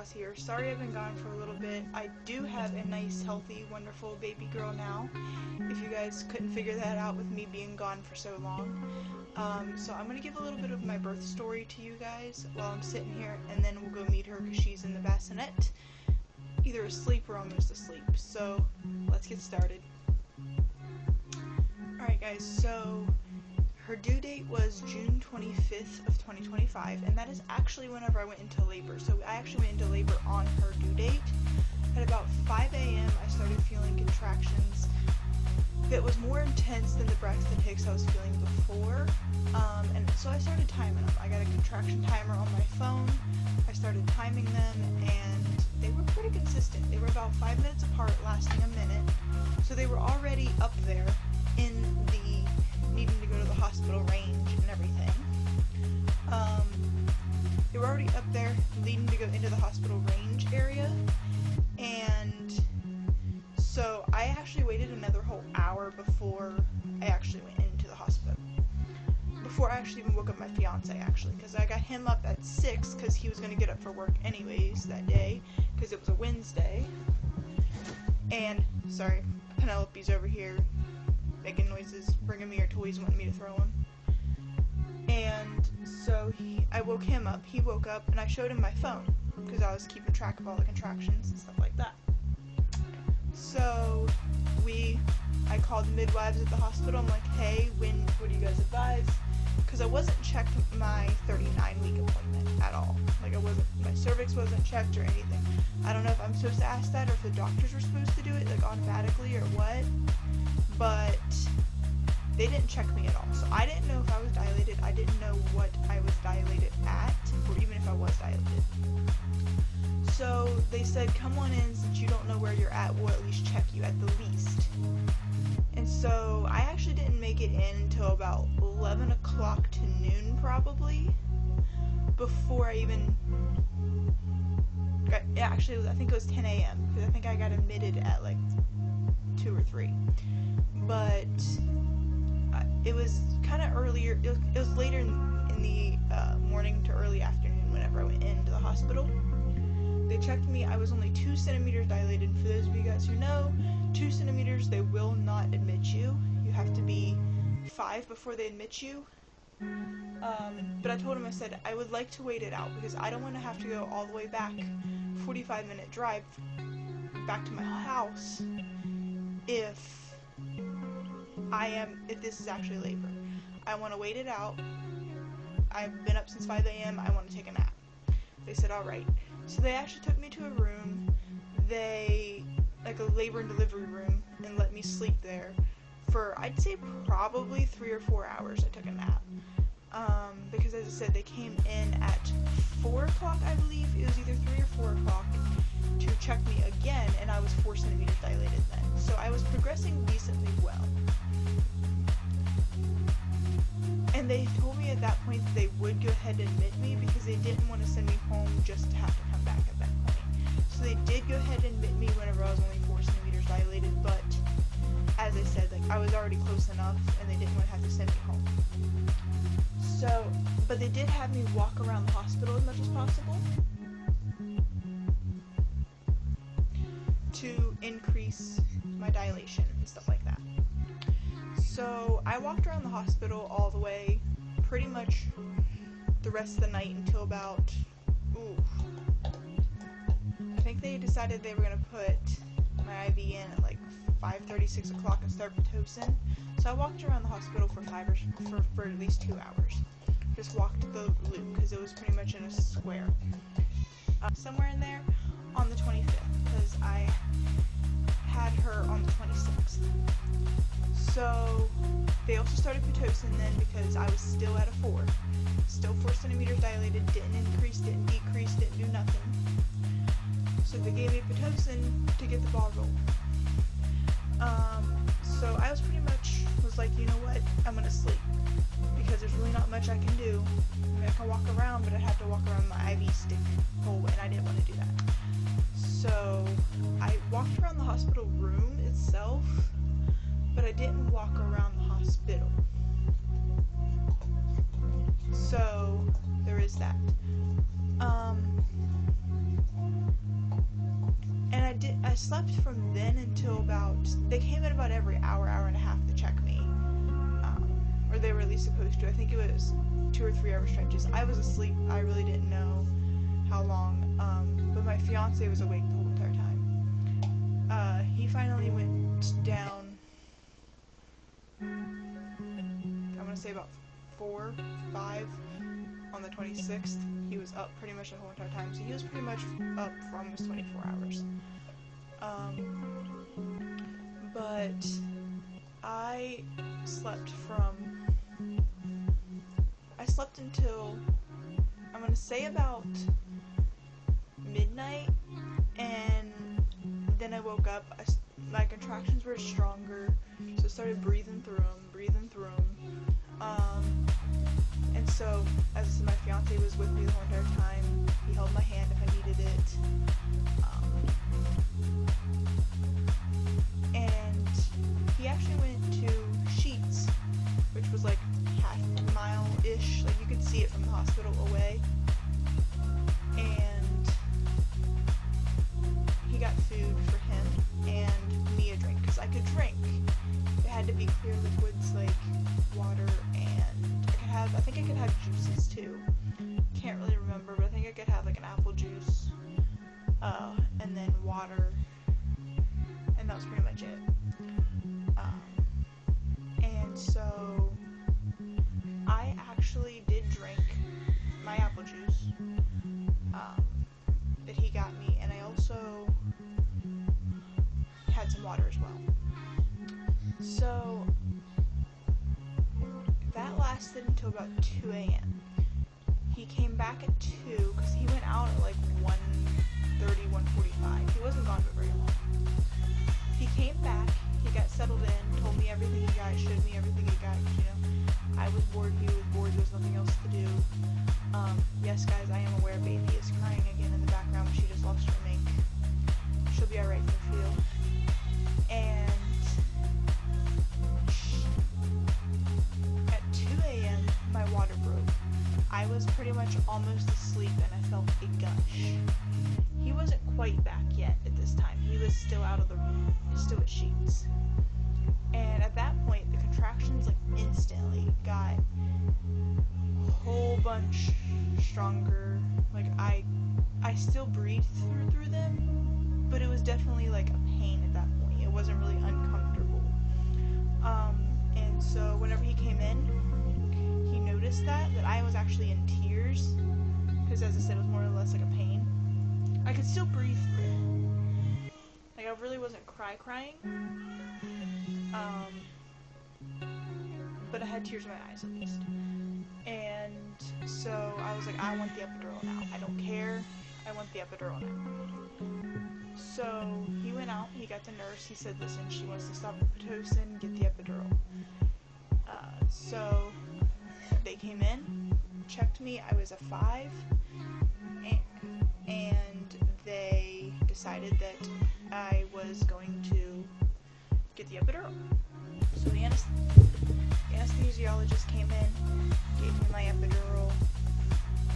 Ross here. Sorry I've been gone for a little bit. I do have a nice, healthy, wonderful baby girl now, if you guys couldn't figure that out with me being gone for so long. So I'm going to give a little bit of my birth story to you guys while I'm sitting here, and then we'll go meet her because she's in the bassinet, either asleep or almost asleep. So let's get started. Alright guys, so her due date was June 25th of 2025, and that is actually whenever I went into labor. So I actually went into labor on her due date. At about 5 a.m. I started feeling contractions that was more intense than the Braxton Hicks I was feeling before, and so I started timing them. I got a contraction timer on my phone. I started timing them, and they were pretty consistent. They were about 5 minutes apart, lasting a minute, so they were already up there in the needing to go to the hospital range and everything. They were already up there, needing to go into the hospital range area, and so I actually waited another whole hour before I actually went into the hospital. Before I actually even woke up my fiance, actually, because I got him up at 6 because he was going to get up for work anyways that day, because it was a Wednesday. And, sorry, Penelope's over here making noises, bringing me her toys, wanting me to throw them. And so I woke him up, he woke up, and I showed him my phone, because I was keeping track of all the contractions and stuff like that. So I called the midwives at the hospital. I'm like, hey, what do you guys advise? Because I wasn't checked my 39-week appointment at all. Like, my cervix wasn't checked or anything. I don't know if I'm supposed to ask that or if the doctors were supposed to do it, like, automatically or what. But they didn't check me at all. So I didn't know if I was dilated. I didn't know what I was dilated at, or even if I was dilated. So they said, come on in, since you don't know where you're at, we'll at least check you at the least. And so I actually didn't make it in until about 11 o'clock to noon, probably, before I even got, actually, I think it was 10 a.m., because I think I got admitted at like 2 or 3. But it was kind of earlier, it was later in the morning to early afternoon whenever I went into the hospital. They checked me. I was only 2 centimeters dilated. For those of you guys who know, 2 centimeters, they will not admit you. You have to be 5 before they admit you. But I told him, I said, I would like to wait it out because I don't want to have to go all the way back, 45-minute drive back to my house if this is actually labor. I want to wait it out. I've been up since 5 a.m. I want to take a nap. They said, alright. So they actually took me to a room, like a labor and delivery room, and let me sleep there for, I'd say, probably 3 or 4 hours. I took a nap. Because as I said, they came in at 4 o'clock, I believe. It was either 3 or 4 o'clock to check me again, and I was 4 centimeters dilated then. So I was progressing decently well. And they told me at that point that they would go ahead and admit me because they didn't want to send me home just to have to come back at that point. So they did go ahead and admit me whenever I was only 4 centimeters dilated, but as I said, like, I was already close enough and they didn't want to have to send me home. So, but they did have me walk around the hospital as much as possible to increase my dilation and stuff like that. So I walked around the hospital all the way, pretty much the rest of the night until about, I think they decided they were going to put my IV in at like 5:30, 6 o'clock and start Pitocin. So I walked around the hospital for at least 2 hours. Just walked the loop because it was pretty much in a square. Somewhere in there on the 25th, because I had her on the 26th. So they also started Pitocin then because I was still at a 4. Still 4 centimeters dilated, didn't increase, didn't decrease, didn't do nothing. So they gave me Pitocin to get the ball rolling. So I was like, you know what, I'm gonna sleep. Because there's really not much I can do. I mean, I can walk around, but I'd have to walk around my IV stick whole way, and I didn't want to do that. So I walked around the hospital room itself, but I didn't walk around the hospital. So there is that. I slept from then until about, they came in about every hour and a half to check me, or they were at least supposed to. I think it was 2 or 3 hour stretches. I was asleep. I really didn't know how long, but my fiance was awake the whole entire time. He finally went down, I'm gonna say about 4, 5 on the 26th. He was up pretty much the whole entire time, so he was pretty much up for almost 24 hours. But I slept until, I'm gonna say about midnight, and then I woke up. My contractions were stronger, so I started breathing through them. And so, as I said, my fiance was with me the whole entire time. He held my hand if I needed it. And he actually went to Sheetz, which was like half a mile-ish. Like, you could see it from the hospital away. And he got food for him and me a drink, because I could drink. It had to be clear liquids like water, and I think I could have juices too. Can't really remember, but I think I could have like an apple juice, and then water, and that was pretty much it. And so I actually did drink my apple juice that he got me, and I also had some water as well. So that lasted until about 2 a.m. He came back at 2, because he went out at like 1:30, 1:45. He wasn't gone for very long. He came back, he got settled in, told me everything he got, showed me everything he got, I was bored, he was bored, there was nothing else to do. Yes guys, I am aware baby is crying again in the background, she just lost her mink. She'll be alright for a few. And at 2 a.m. my water broke. I was pretty much almost asleep and I felt a gush. He wasn't quite back yet at this time. He was still out of the room, still at Sheetz. And at that point, the contractions like instantly got a whole bunch stronger. Like I still breathed through them, but it was definitely like a pain at that point. It wasn't really uncomfortable. And so whenever he came in, he noticed that I was actually in tears, because as I said, it was more or less like a pain. I could still breathe through it. Like, I really wasn't crying. But I had tears in my eyes at least. And so I was like, I want the epidural now. I don't care. I want the epidural now. So he went out, he got the nurse, he said, listen, she wants to stop the Pitocin, get the epidural. So they came in, checked me, I was a 5, and they decided that I was going to get the epidural. So the anesthesiologist came in, gave me my epidural,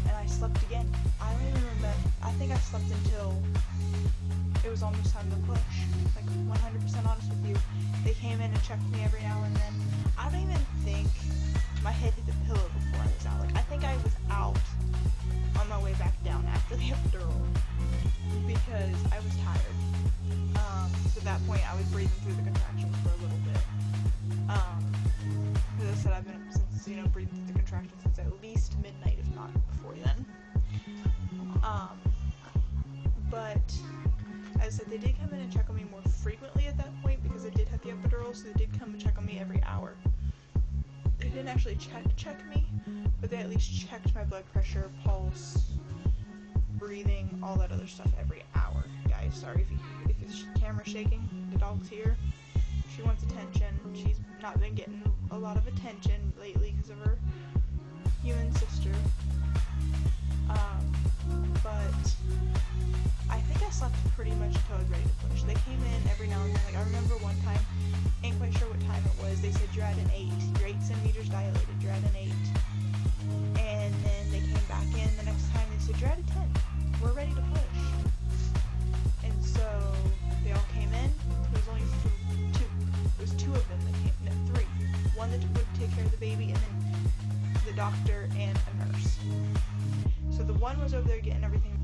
and I slept again. I don't even remember, I think I slept until it was almost time to push. Like, 100% honest with you. They came in and checked me every now and then. I don't even think my head hit the pillow before I was out. Like, I think I was out on my way back down after the epidural, because I was tired. So at that point, I was breathing through the contractions for a little bit. As I said, I've been up since, breathing through the contractions since at least midnight, if not before then. But as I said, they did come in and check on me more frequently at that point, because I did have the epidural, so they did come and check on me every hour. They didn't actually check me, but they at least checked my blood pressure, pulse, breathing, all that other stuff every hour. Guys, sorry if the camera's shaking. The dog's here. She wants attention. She's not been getting a lot of attention lately because of her human sister. But I think I slept pretty much until I was ready to push. They came in every now and then. Like, I remember one time, ain't quite sure what time it was, they said you're at an 8. You're 8 centimeters dilated. You're at an 8. And then they came back in the next time. They said you're at a 10. We're ready to push. And so they doctor, and a nurse. So the one was over there getting everything.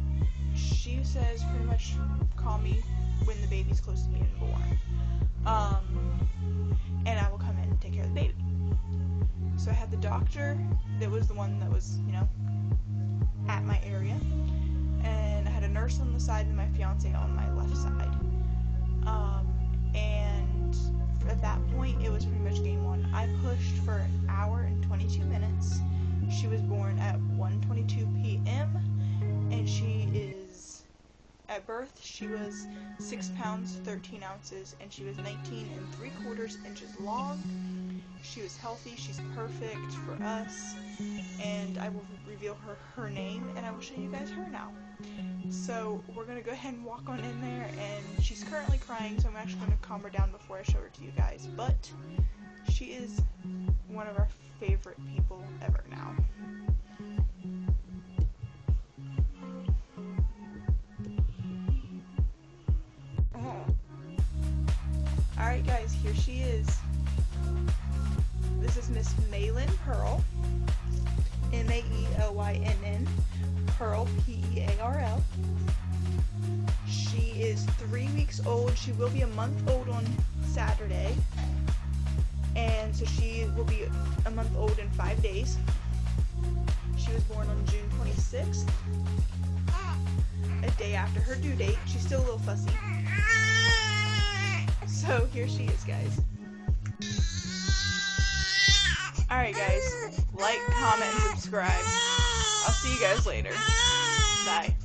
She says pretty much call me when the baby's close to being born. And I will come in and take care of the baby. So I had the doctor that was the one that was, at my area. And I had a nurse on the side and my fiance on my left side. And at that point, it was pretty much game on. I pushed for an hour and 22 minutes. She was born at 1:22 p.m. and she is, at birth, she was 6 pounds, 13 ounces, and she was 19 3/4 inches long. She was healthy, she's perfect for us, and I will reveal her name, and I will show you guys her now. So we're going to go ahead and walk on in there, and she's currently crying, so I'm actually going to calm her down before I show her to you guys, but she is one of our favorite people ever now. Alright guys, here she is. This is Miss Maylin Pearl, Maellynn, Pearl, Pearl. She is 3 weeks old. She will be a month old on Saturday, and so she will be a month old in 5 days. She was born on June 26th, a day after her due date. She's still a little fussy. So here she is, guys. Alright guys, like, comment, and subscribe. I'll see you guys later. Bye.